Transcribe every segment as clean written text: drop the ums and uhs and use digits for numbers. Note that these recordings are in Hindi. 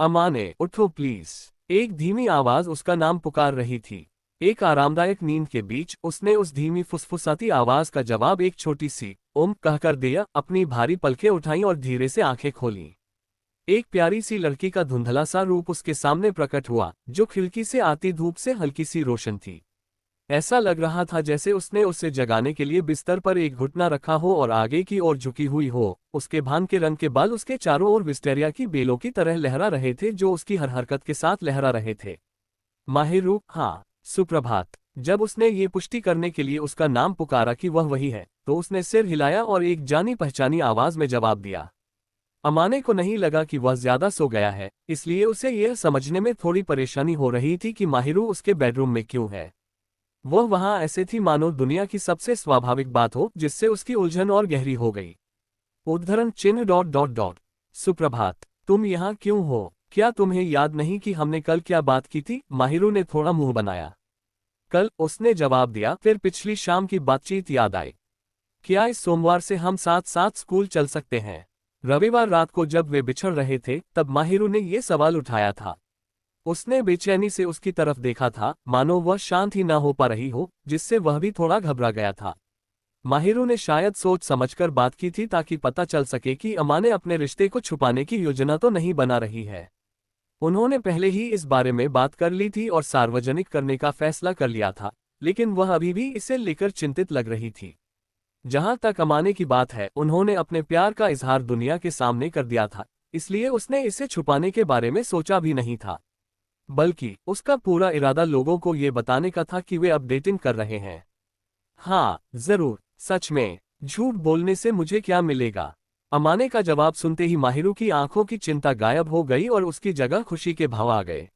अमाने, उठो प्लीज। एक धीमी आवाज उसका नाम पुकार रही थी। एक आरामदायक नींद के बीच उसने उस धीमी फुसफुसाती आवाज का जवाब एक छोटी सी ओम कहकर दिया। अपनी भारी पलकें उठाईं और धीरे से आंखें खोलीं। एक प्यारी सी लड़की का धुंधला सा रूप उसके सामने प्रकट हुआ, जो खिड़की से आती धूप से हल्की सी रोशन थी। ऐसा लग रहा था जैसे उसने उसे जगाने के लिए बिस्तर पर एक घुटना रखा हो और आगे की ओर झुकी हुई हो। उसके भान के रंग के बाल उसके चारों ओर विस्टेरिया की बेलों की तरह लहरा रहे थे, जो उसकी हर हरकत के साथ लहरा रहे थे। माहिरू, हाँ, सुप्रभात। जब उसने ये पुष्टि करने के लिए उसका नाम पुकारा कि वह वही है, तो उसने सिर हिलाया और एक जानी पहचानी आवाज में जवाब दिया। अमाने को नहीं लगा कि वह ज्यादा सो गया है, इसलिए उसे यह समझने में थोड़ी परेशानी हो रही थी कि माहिरू उसके बेडरूम में क्यों है। वह वहां ऐसे थी मानो दुनिया की सबसे स्वाभाविक बात हो, जिससे उसकी उलझन और गहरी हो गई। उद्धरण चिन्ह डॉट डॉट डॉट। सुप्रभात, तुम यहाँ क्यों हो? क्या तुम्हें याद नहीं कि हमने कल क्या बात की थी? माहिरू ने थोड़ा मुंह बनाया। कल, उसने जवाब दिया। फिर पिछली शाम की बातचीत याद आई। क्या इस सोमवार से हम साथ साथ स्कूल चल सकते हैं? रविवार रात को जब वे बिछड़ रहे थे, तब माहिरू ने ये सवाल उठाया था। उसने बेचैनी से उसकी तरफ देखा था, मानो वह शांत ही ना हो पा रही हो, जिससे वह भी थोड़ा घबरा गया था। माहिरू ने शायद सोच समझकर बात की थी, ताकि पता चल सके कि अमाने अपने रिश्ते को छुपाने की योजना तो नहीं बना रही है। उन्होंने पहले ही इस बारे में बात कर ली थी और सार्वजनिक करने का फैसला कर लिया था, लेकिन वह अभी भी इसे लेकर चिंतित लग रही थी। जहां तक अमाने की बात है, उन्होंने अपने प्यार का इजहार दुनिया के सामने कर दिया था, इसलिए उसने इसे छुपाने के बारे में सोचा भी नहीं था। बल्कि उसका पूरा इरादा लोगों को ये बताने का था कि वे अब डेटिंग कर रहे हैं। हाँ, जरूर। सच में, झूठ बोलने से मुझे क्या मिलेगा? अमाने का जवाब सुनते ही माहिरू की आंखों की चिंता गायब हो गई और उसकी जगह खुशी के भाव आ गए।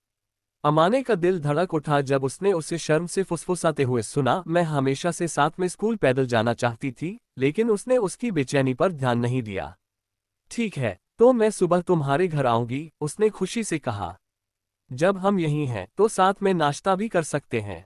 अमाने का दिल धड़क उठा जब उसने उसे शर्म से फुसफुसाते हुए सुना, मैं हमेशा से साथ में स्कूल पैदल जाना चाहती थी। लेकिन उसने उसकी बेचैनी पर ध्यान नहीं दिया। ठीक है, तो मैं सुबह तुम्हारे घर आऊंगी, उसने खुशी से कहा। जब हम यहीं हैं तो साथ में नाश्ता भी कर सकते हैं।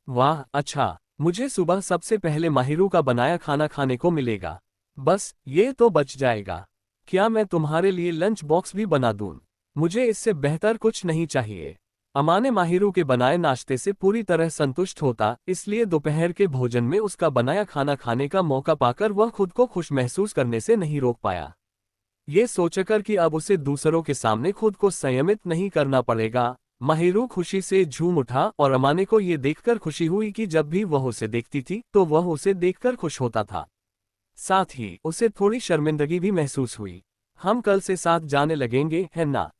वाह, अच्छा। मुझे सुबह सबसे पहले माहिरू का बनाया खाना खाने को मिलेगा। बस ये तो बच जाएगा। क्या मैं तुम्हारे लिए लंच बॉक्स भी बना दूं? मुझे इससे बेहतर कुछ नहीं चाहिए। अमाने माहिरू के बनाए नाश्ते से पूरी तरह संतुष्ट होता, इसलिए दोपहर के भोजन में उसका बनाया खाना खाने का मौका पाकर वह खुद को खुश महसूस करने से नहीं रोक पाया। ये सोचकर कि अब उसे दूसरों के सामने खुद को संयमित नहीं करना पड़ेगा, माहिरू खुशी से झूम उठा और अमाने को ये देखकर खुशी हुई कि जब भी वह उसे देखती थी तो वह उसे देखकर खुश होता था। साथ ही उसे थोड़ी शर्मिंदगी भी महसूस हुई। हम कल से साथ जाने लगेंगे, है ना?